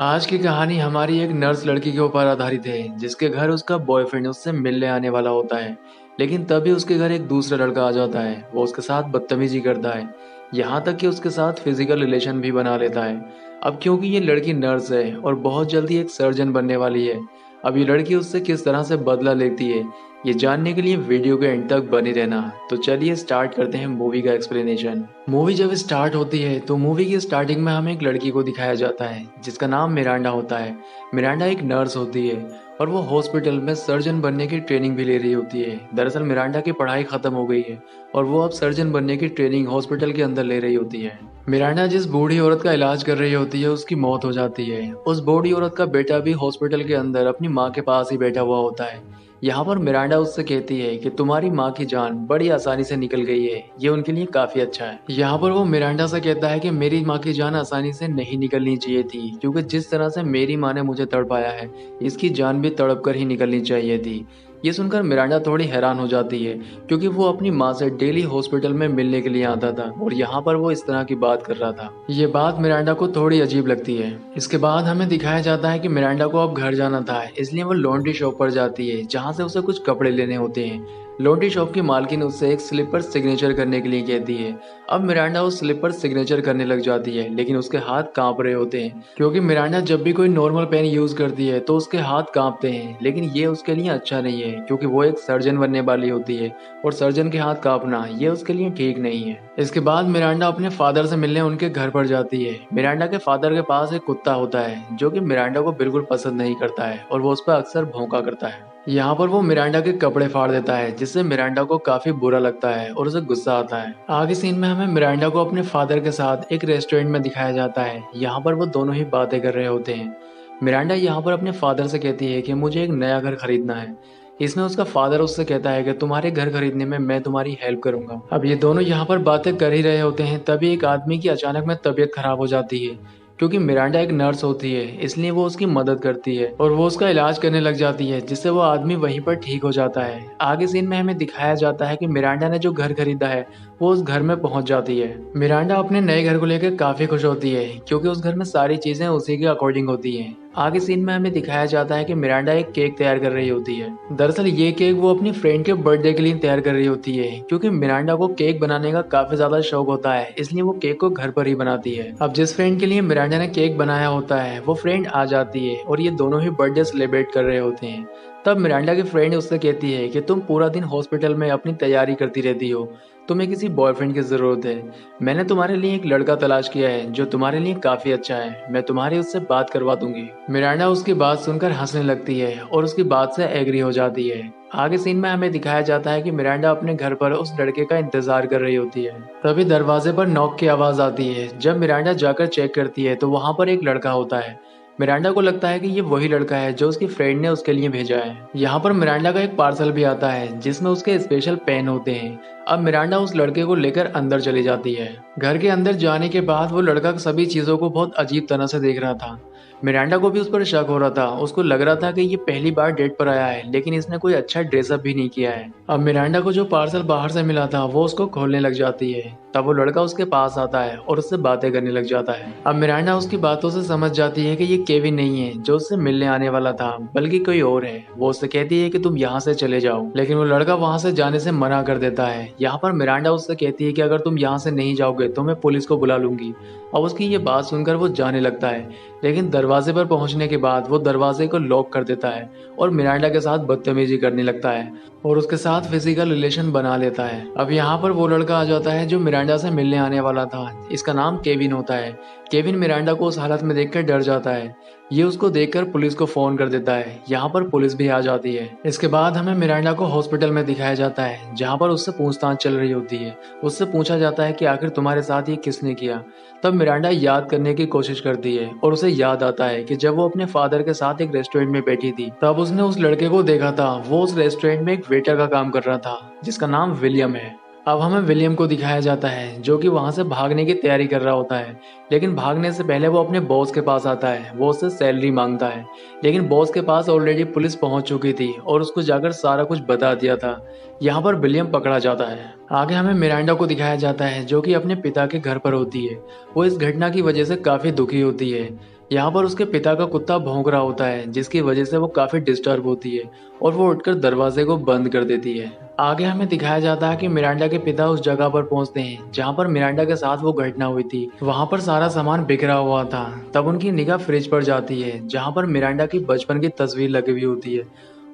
आज की कहानी हमारी एक नर्स लड़की के ऊपर आधारित है जिसके घर उसका बॉयफ्रेंड उससे मिलने आने वाला होता है। लेकिन तभी उसके घर एक दूसरा लड़का आ जाता है। वो उसके साथ बदतमीजी करता है, यहाँ तक कि उसके साथ फिजिकल रिलेशन भी बना लेता है। अब क्योंकि ये लड़की नर्स है और बहुत जल्दी एक सर्जन बनने वाली है, अब ये लड़की उससे किस तरह से बदला लेती है, ये जानने के लिए वीडियो के एंड तक बने रहना। तो चलिए स्टार्ट करते हैं मूवी का एक्सप्लेनेशन। मूवी जब स्टार्ट होती है तो मूवी की स्टार्टिंग में हमें एक लड़की को दिखाया जाता है जिसका नाम मिरांडा होता है। मिरांडा एक नर्स होती है और वो हॉस्पिटल में सर्जन बनने की ट्रेनिंग भी ले रही होती है। दरअसल मिरांडा की पढ़ाई खत्म हो गई है और वो अब सर्जन बनने की ट्रेनिंग हॉस्पिटल के अंदर ले रही होती है। मिरांडा जिस बूढ़ी औरत का इलाज कर रही होती है उसकी मौत हो जाती है। उस बूढ़ी औरत का बेटा भी हॉस्पिटल के अंदर अपनी माँ के पास ही बैठा हुआ होता है। यहाँ पर मिरांडा उससे कहती है कि तुम्हारी माँ की जान बड़ी आसानी से निकल गई है, ये उनके लिए काफी अच्छा है। यहाँ पर वो मिरांडा से कहता है कि मेरी माँ की जान आसानी से नहीं निकलनी चाहिए थी, क्योंकि जिस तरह से मेरी माँ ने मुझे तड़पाया है इसकी जान भी तड़प कर ही निकलनी चाहिए थी। ये सुनकर मिरांडा थोड़ी हैरान हो जाती है, क्योंकि वो अपनी माँ से डेली हॉस्पिटल में मिलने के लिए आता था और यहाँ पर वो इस तरह की बात कर रहा था। ये बात मिरांडा को थोड़ी अजीब लगती है। इसके बाद हमें दिखाया जाता है कि मिरांडा को अब घर जाना था, इसलिए वो लॉन्ड्री शॉप पर जाती है जहाँ से उसे कुछ कपड़े लेने होते हैं। लॉन्ड्री शॉप की मालकिन उससे एक स्लिप पर सिग्नेचर करने के लिए कहती है। अब मिरांडा उस स्लिप पर सिग्नेचर करने लग जाती है, लेकिन उसके हाथ कांप रहे होते हैं, क्योंकि मिरांडा जब भी कोई नॉर्मल पेन यूज करती है तो उसके हाथ कांपते हैं। लेकिन ये उसके लिए अच्छा नहीं है, क्योंकि वो एक सर्जन बनने वाली होती है और सर्जन के हाथ कांपना ये उसके लिए ठीक नहीं है। इसके बाद मिरांडा अपने फादर से मिलने उनके घर पर जाती है। मिरांडा के फादर के पास एक कुत्ता होता है जो कि मिरांडा को बिल्कुल पसंद नहीं करता है और वो उस पर अक्सर भौंका करता है। यहाँ पर वो मिरांडा के कपड़े फाड़ देता है, जिससे मिरांडा को काफी बुरा लगता है और उसे गुस्सा आता है। आगे सीन में हमें मिरांडा को अपने फादर के साथ एक रेस्टोरेंट में दिखाया जाता है। यहाँ पर वो दोनों ही बातें कर रहे होते हैं। मिरांडा यहाँ पर अपने फादर से कहती है कि मुझे एक नया घर खरीदना है। इसमें उसका फादर उससे कहता है कि तुम्हारे घर खरीदने में मैं तुम्हारी हेल्प करूंगा। अब ये दोनों यहाँ पर बातें कर ही रहे होते हैं, तभी एक आदमी की अचानक में तबीयत खराब हो जाती है। क्योंकि मिरांडा एक नर्स होती है इसलिए वो उसकी मदद करती है और वो उसका इलाज करने लग जाती है, जिससे वो आदमी वहीं पर ठीक हो जाता है। आगे सीन में हमें दिखाया जाता है कि मिरांडा ने जो घर खरीदा है वो उस घर में पहुंच जाती है। मिरांडा अपने नए घर को लेकर काफी खुश होती है, क्योंकि उस घर में सारी चीजें उसी के अकॉर्डिंग होती हैं। आगे सीन में हमें दिखाया जाता है कि मिरांडा एक केक तैयार कर रही होती है। दरअसल ये केक वो अपनी फ्रेंड के बर्थडे के लिए तैयार कर रही होती है, क्योंकि मिरांडा को केक बनाने का काफी ज्यादा शौक होता है, इसलिए वो केक को घर पर ही बनाती है। अब जिस फ्रेंड के लिए मिरांडा ने केक बनाया होता है वो फ्रेंड आ जाती है और ये दोनों ही बर्थडे सेलिब्रेट कर रहे होते हैं। तब मिरांडा की फ्रेंड उससे कहती है कि तुम पूरा दिन हॉस्पिटल में अपनी तैयारी करती रहती हो, तुम्हें किसी बॉयफ्रेंड की जरूरत है। मैंने तुम्हारे लिए एक लड़का तलाश किया है जो तुम्हारे लिए काफी अच्छा है, मैं तुम्हारी उससे बात करवा दूंगी। मिरांडा उसकी बात सुनकर हंसने लगती है और उसकी बात से एग्री हो जाती है। आगे सीन में हमें दिखाया जाता है कि मिरांडा अपने घर पर उस लड़के का इंतजार कर रही होती है। तभी दरवाजे पर नॉक की आवाज आती है। जब मिरांडा जाकर चेक करती है तो वहां पर एक लड़का होता है। मिरांडा को लगता है कि ये वही लड़का है जो उसकी फ्रेंड ने उसके लिए भेजा है। यहाँ पर मिरांडा का एक पार्सल भी आता है जिसमें उसके स्पेशल पेन होते हैं। अब मिरांडा उस लड़के को लेकर अंदर चली जाती है। घर के अंदर जाने के बाद वो लड़का सभी चीजों को बहुत अजीब तरह से देख रहा था। मिरांडा को भी उस पर शक हो रहा था। उसको लग रहा था कि ये पहली बार डेट पर आया है, लेकिन इसने कोई अच्छा ड्रेसअप भी नहीं किया है। अब मिरांडा को जो पार्सल बाहर से मिला था वो उसको खोलने लग जाती है। तब वो लड़का उसके पास आता है और उससे बातें करने लग जाता है। अब मिरांडा उसकी बातों से समझ जाती है कि ये केविन नहीं है जो उससे मिलने आने वाला था, बल्कि कोई और है। वो उससे कहती है कि तुम यहाँ से चले जाओ, लेकिन वो लड़का वहाँ से जाने से मना कर देता है। यहाँ पर मिरांडा उससे कहती है कि अगर तुम यहाँ से नहीं जाओगे तो मैं पुलिस को बुला लूंगी। अब उसकी ये बात सुनकर वो जाने लगता है, लेकिन दरवाजे पर पहुंचने के बाद वो दरवाजे को लॉक कर देता है और मिरांडा के साथ बदतमीजी करने लगता है और उसके साथ फिजिकल रिलेशन बना लेता है। अब यहाँ पर वो लड़का आ जाता है जो मिरांडा से मिलने आने वाला था। इसका नाम केविन होता है। केविन मिरांडा को उस हालत में देखकर डर जाता है। ये उसको देखकर पुलिस को फोन कर देता है। यहाँ पर पुलिस भी आ जाती है। इसके बाद हमें मिरांडा को हॉस्पिटल में दिखाया जाता है, जहाँ पर उससे पूछताछ चल रही होती है। उससे पूछा जाता है कि आखिर तुम्हारे साथ ये किसने किया। तब मिरांडा याद करने की कोशिश करती है और उसे याद आता है कि जब वो अपने फादर के साथ एक रेस्टोरेंट में बैठी थी तब उसने उस लड़के को देखा था। वो उस रेस्टोरेंट में एक वेटर का काम कर रहा था जिसका नाम विलियम है। अब हमें विलियम को दिखाया जाता है जो कि वहां से भागने की तैयारी कर रहा होता है, लेकिन भागने से पहले वो अपने बॉस के पास आता है। वो उससे सैलरी मांगता है, लेकिन बॉस के पास ऑलरेडी पुलिस पहुंच चुकी थी और उसको जाकर सारा कुछ बता दिया था। यहाँ पर विलियम पकड़ा जाता है। आगे हमें मिरांडा को दिखाया जाता है जो कि अपने पिता के घर पर होती है। वो इस घटना की वजह से काफी दुखी होती है। यहाँ पर उसके पिता का कुत्ता भौंक रहा होता है, जिसकी वजह से वो काफी डिस्टर्ब होती है और वो उठकर दरवाजे को बंद कर देती है। आगे हमें दिखाया जाता है कि मिरांडा के पिता उस जगह पर पहुंचते हैं जहाँ पर मिरांडा के साथ वो घटना हुई थी। वहाँ पर सारा सामान बिखरा हुआ था। तब उनकी निगाह फ्रिज पर जाती है जहाँ पर मिरांडा की बचपन की तस्वीर लगी हुई होती है।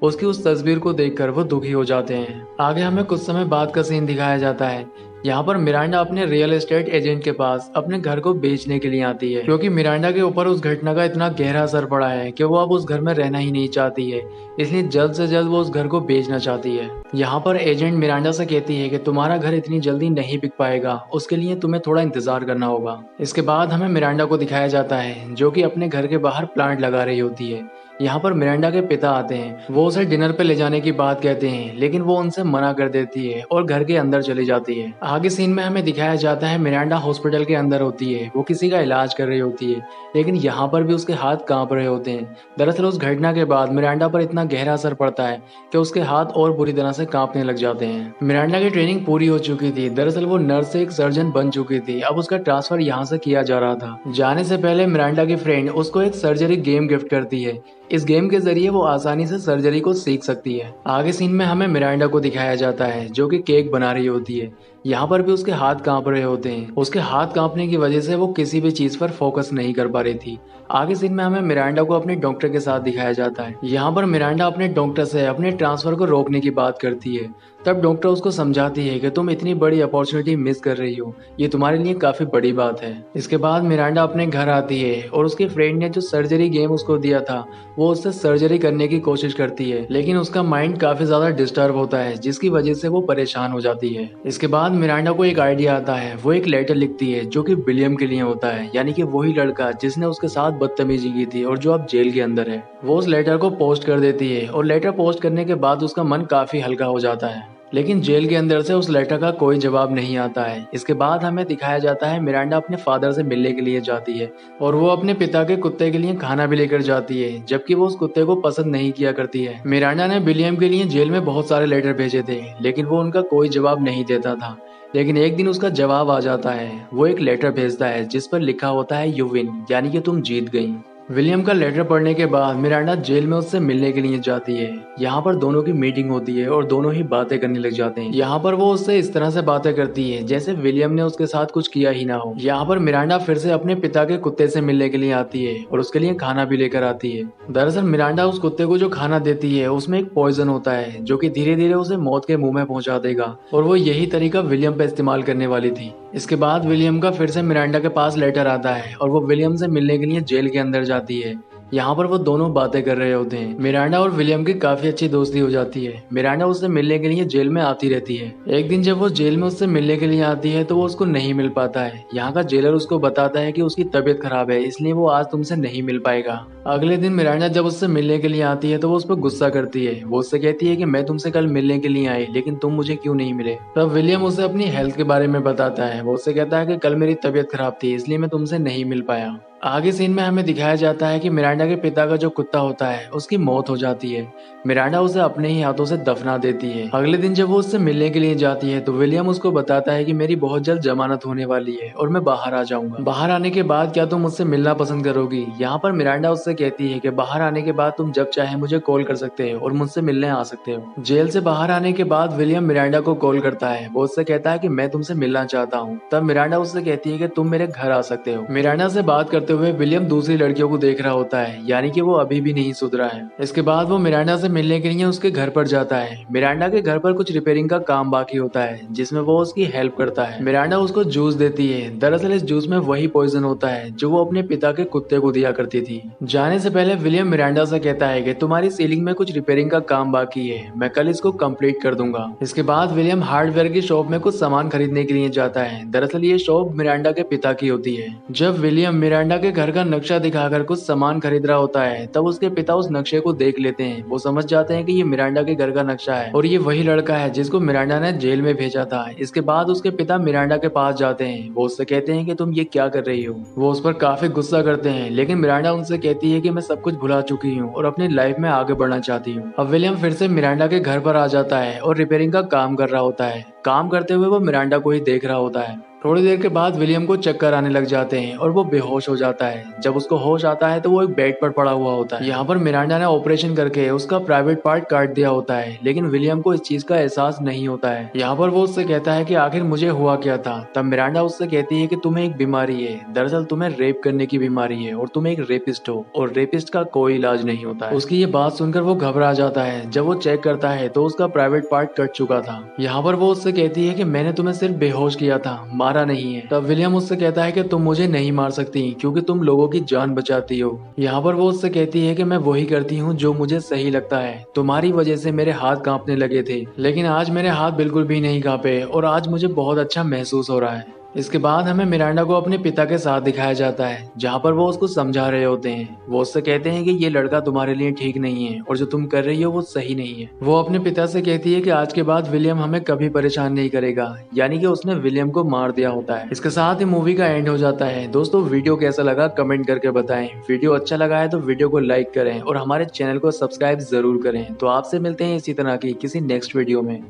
उसकी उस तस्वीर को देखकर वो दुखी हो जाते हैं। आगे हमें कुछ समय बाद का सीन दिखाया जाता है। यहाँ पर मिरांडा अपने रियल एस्टेट एजेंट के पास अपने घर को बेचने के लिए आती है, क्योंकि मिरांडा के ऊपर उस घटना का इतना गहरा असर पड़ा है कि वो अब उस घर में रहना ही नहीं चाहती है। इसलिए जल्द से जल्द वो उस घर को बेचना चाहती है। यहाँ पर एजेंट मिरांडा से कहती है कि तुम्हारा घर इतनी जल्दी नहीं बिक पाएगा, उसके लिए तुम्हें थोड़ा इंतजार करना होगा। इसके बाद हमें मिरांडा को दिखाया जाता है जो कि अपने घर के बाहर प्लांट लगा रही होती है। यहाँ पर मिरांडा के पिता आते हैं। वो उसे डिनर पे ले जाने की बात कहते हैं, लेकिन वो उनसे मना कर देती है और घर के अंदर चली जाती है। आगे सीन में हमें दिखाया जाता है मिरांडा हॉस्पिटल के अंदर होती है। वो किसी का इलाज कर रही होती है, लेकिन यहाँ पर भी उसके हाथ कांप रहे होते हैं। दरअसल उस घटना के बाद मिरांडा पर इतना गहरा असर पड़ता है कि उसके हाथ और बुरी तरह से कांपने लग जाते हैं। मिरांडा की ट्रेनिंग पूरी हो चुकी थी। दरअसल वो नर्स से एक सर्जन बन चुकी थी। अब उसका ट्रांसफर यहाँ से किया जा रहा था। जाने से पहले मिरांडा की फ्रेंड उसको एक सर्जरी गेम गिफ्ट करती है। इस गेम के जरिए वो आसानी से सर्जरी को सीख सकती है। आगे सीन में हमें मिरांडा को दिखाया जाता है जो कि केक बना रही होती है। यहाँ पर भी उसके हाथ कांप रहे होते हैं। उसके हाथ कांपने की वजह से वो किसी भी चीज पर फोकस नहीं कर पा रही थी। आगे सीन में हमें मिरांडा को अपने डॉक्टर के साथ दिखाया जाता है। यहाँ पर मिरांडा अपने डॉक्टर से अपने ट्रांसफर को रोकने की बात करती है। तब डॉक्टर उसको समझाती है कि तुम इतनी बड़ी अपॉर्चुनिटी मिस कर रही हो, ये तुम्हारे लिए काफी बड़ी बात है। इसके बाद मिरांडा अपने घर आती है और उसके फ्रेंड ने जो सर्जरी गेम उसको दिया था वो उससे सर्जरी करने की कोशिश करती है, लेकिन उसका माइंड काफी ज्यादा डिस्टर्ब होता है, जिसकी वजह से वो परेशान हो जाती है। इसके बाद मिरांडा को एक आइडिया आता है। वो एक लेटर लिखती है जो कि विलियम के लिए होता है, यानी कि वही लड़का जिसने उसके साथ बदतमीजी की थी और जो अब जेल के अंदर है। वो उस लेटर को पोस्ट कर देती है और लेटर पोस्ट करने के बाद उसका मन काफी हल्का हो जाता है। लेकिन जेल के अंदर से उस लेटर का कोई जवाब नहीं आता है। इसके बाद हमें दिखाया जाता है मिरांडा अपने फादर से मिलने के लिए जाती है और वो अपने पिता के कुत्ते के लिए खाना भी लेकर जाती है, जबकि वो उस कुत्ते को पसंद नहीं किया करती है। मिरांडा ने विलियम के लिए जेल में बहुत सारे लेटर भेजे थे, लेकिन वो उनका कोई जवाब नहीं देता था। लेकिन एक दिन उसका जवाब आ जाता है। वो एक लेटर भेजता है जिस पर लिखा होता है यू विन, यानी कि तुम जीत गई। विलियम का लेटर पढ़ने के बाद मिरांडा जेल में उससे मिलने के लिए जाती है। यहाँ पर दोनों की मीटिंग होती है और दोनों ही बातें करने लग जाते हैं। यहाँ पर वो उससे इस तरह से बातें करती है जैसे विलियम ने उसके साथ कुछ किया ही ना हो। यहाँ पर मिरांडा फिर से अपने पिता के कुत्ते से मिलने के लिए आती है और उसके लिए खाना भी लेकर आती है। दरअसल मिरांडा उस कुत्ते को जो खाना देती है उसमें एक पॉइजन होता है जो कि धीरे धीरे उसे मौत के मुंह में पहुंचा देगा, और वो यही तरीका विलियम पे इस्तेमाल करने वाली थी। इसके बाद विलियम का फिर से मिरांडा के पास लेटर आता है और वो विलियम से मिलने के लिए जेल के अंदर जाती है। यहाँ पर वो दोनों बातें कर रहे होते हैं। मिरांडा और विलियम की काफी अच्छी दोस्ती हो जाती है। मिरांडा उससे मिलने के लिए जेल में आती रहती है। एक दिन जब वो जेल में उससे मिलने के लिए आती है तो वो उसको नहीं मिल पाता है। यहाँ का जेलर उसको बताता है कि उसकी तबीयत खराब है, इसलिए वो आज तुमसे नहीं मिल पाएगा। अगले दिन मिरांडा जब उससे मिलने के लिए आती है तो वो उस पर गुस्सा करती है। वो उससे कहती है कि मैं तुमसे कल मिलने के लिए आई, लेकिन तुम मुझे क्यों नहीं मिले। तब विलियम उसे अपनी हेल्थ के बारे में बताता है। वो उससे कहता है कि कल मेरी तबीयत खराब थी, इसलिए मैं तुमसे नहीं मिल पाया। आगे सीन में हमें दिखाया जाता है कि मिरांडा के पिता का जो कुत्ता होता है उसकी मौत हो जाती है। मिरांडा उसे अपने ही हाथों से दफना देती है। अगले दिन जब वो उससे मिलने के लिए जाती है तो विलियम उसको बताता है कि मेरी बहुत जल्द जमानत होने वाली है और मैं बाहर आ जाऊंगा। बाहर आने के बाद क्या तुम मुझसे मिलना पसंद करोगी। यहाँ पर मिरांडा उससे कहती है कि बाहर आने के बाद तुम जब चाहे मुझे कॉल कर सकते हो और मुझसे मिलने आ सकते हो। जेल से बाहर आने के बाद विलियम मिरांडा को कॉल करता है। वो उससे कहता है कि मैं तुमसे मिलना चाहता हूँ। तब मिरांडा उससे कहती है कि तुम मेरे घर आ सकते हो। मिरांडा से बात करते हुए विलियम दूसरी लड़कियों को देख रहा होता है, यानी कि वो अभी भी नहीं सुधरा है। इसके बाद वो मिरांडा से मिलने के लिए उसके घर पर जाता है। मिरांडा के घर पर कुछ रिपेयरिंग का काम बाकी होता है जिसमें वो उसकी हेल्प करता है। मिरांडा उसको जूस देती है। दरअसल इस जूस में वही पॉइजन होता है जो वो अपने पिता के कुत्ते को दिया करती थी। जाने से पहले विलियम मिरांडा से कहता है कि तुम्हारी सीलिंग में कुछ रिपेयरिंग का काम बाकी है, मैं कल इसको कंप्लीट कर दूंगा। इसके बाद विलियम हार्डवेयर की शॉप में कुछ सामान खरीदने के लिए जाता है। दरअसल ये शॉप मिरांडा के पिता की होती है। जब विलियम मिरांडा के घर का नक्शा दिखाकर कुछ सामान खरीद रहा होता है तब उसके पिता उस नक्शे को देख लेते हैं। वो समझ जाते हैं कि ये मिरांडा के घर का नक्शा है और ये वही लड़का है जिसको मिरांडा ने जेल में भेजा था। इसके बाद उसके पिता मिरांडा के पास जाते हैं। वो उससे कहते हैं कि तुम ये क्या कर रही हो। वो उस पर काफी गुस्सा करते हैं, लेकिन मिरांडा उनसे कहती है कि मैं सब कुछ भुला चुकी हूँ और अपनी लाइफ में आगे बढ़ना चाहती हूँ। अब विलियम फिर से मिरांडा के घर पर आ जाता है और रिपेयरिंग का काम कर रहा होता है। काम करते हुए वो मिरांडा को ही देख रहा होता है। थोड़ी देर के बाद विलियम को चक्कर आने लग जाते हैं और वो बेहोश हो जाता है। जब उसको होश आता है तो वो एक बेड पर पड़ा हुआ होता है। यहाँ पर मिरांडा ने ऑपरेशन करके उसका प्राइवेट पार्ट काट दिया होता है, लेकिन विलियम को इस चीज का एहसास नहीं होता है। यहाँ पर वो उससे कहता है कि आखिर मुझे हुआ क्या था। तब मिरांडा उससे कहती है कि तुम्हें एक बीमारी है, दरअसल तुम्हें रेप करने की बीमारी है और तुम एक रेपिस्ट हो और रेपिस्ट का कोई इलाज नहीं होता है। उसकी ये बात सुनकर वो घबरा जाता है। जब वो चेक करता है तो उसका प्राइवेट पार्ट कट चुका था। यहाँ पर वो उससे कहती है कि मैंने तुम्हें सिर्फ बेहोश किया था, मारा नहीं है। तब विलियम उससे कहता है कि तुम मुझे नहीं मार सकती क्योंकि तुम लोगों की जान बचाती हो। यहाँ पर वो उससे कहती है कि मैं वही करती हूँ जो मुझे सही लगता है। तुम्हारी वजह से मेरे हाथ कांपने लगे थे, लेकिन आज मेरे हाथ बिल्कुल भी नहीं कांपे और आज मुझे बहुत अच्छा महसूस हो रहा है। इसके बाद हमें मिरांडा को अपने पिता के साथ दिखाया जाता है, जहाँ पर वो उसको समझा रहे होते हैं। वो उससे कहते हैं कि ये लड़का तुम्हारे लिए ठीक नहीं है और जो तुम कर रही हो वो सही नहीं है। वो अपने पिता से कहती है कि आज के बाद विलियम हमें कभी परेशान नहीं करेगा, यानी कि उसने विलियम को मार दिया होता है। इसके साथ ही मूवी का एंड हो जाता है। दोस्तों, वीडियो कैसा लगा कमेंट करके बताएं। वीडियो अच्छा लगा है तो वीडियो को लाइक करें और हमारे चैनल को सब्सक्राइब जरूर करें। तो आपसे मिलते हैं इसी तरह की किसी नेक्स्ट वीडियो में।